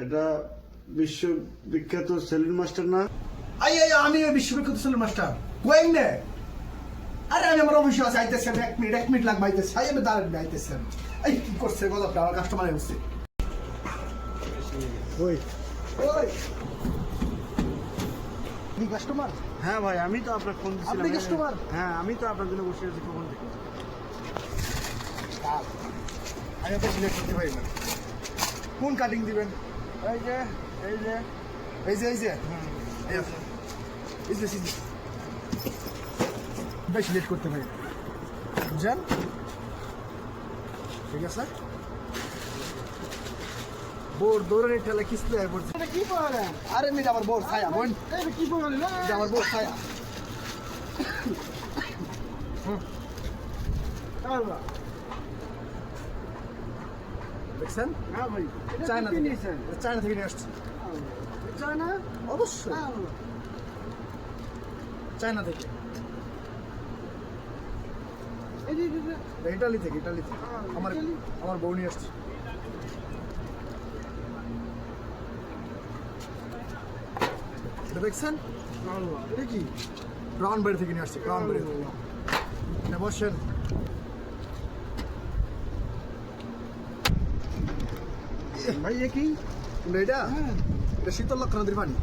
এটা বিশ্ববিখ্যাত salon master না? আমি বিশ্ববিখ্যাত সেলুন মাস্টার গোয়িং নে। আরে আমি আমার অফিসে আছে, আইতেছেন 1 মিনিট লাগবে, আইতেছে। আমি দাঁড়ান আইতেছেন। এই কি করছে গজবটা, আমার কাস্টমার এসেছে। ওই ওই কি কাস্টমার? হ্যাঁ ভাই, আমি তো আপনার ফোন দিছিলাম। আপনি কাস্টমার? হ্যাঁ, আমি তো আপনার জন্য বসে আছি কখন থেকে। আমি আপনার সিলেক্ট করতে পারি না। কোন কাটিং দিবেন? এই যে এই যে এই যে এই যে এই যে বেশি লেট করতে পারি না, বুঝছেন? ঠিক আছে, বোর দৌড়ে ঠেলা কিস্তি আয় পড়ছে। কি করেন? আরে মেয়ে আমার বোর ছায়া, বোন এই কি করেন? এটা আমার বোর ছায়া। দেখছেন? হ্যাঁ ভাই, চায়না কি থেকে নিয়েছেন? চায়না থেকে নিয়ে আসছি। চায়না? অবশ্যই হ্যাঁ। চায়না থেকে, এই যে ইটালি থেকে আমার ইটালি? আমার বউ নিয়ে আসছে। এটা দেখছেন? এটা কি? ব্রাউন বাড়ি থেকে নিয়ে আসছে, ব্রাউন বাড়ি থেকে। বসেন। ভাই এ কি? এটা হ্যাঁ। এটা শীতল লক্ষণ নদীর পানি।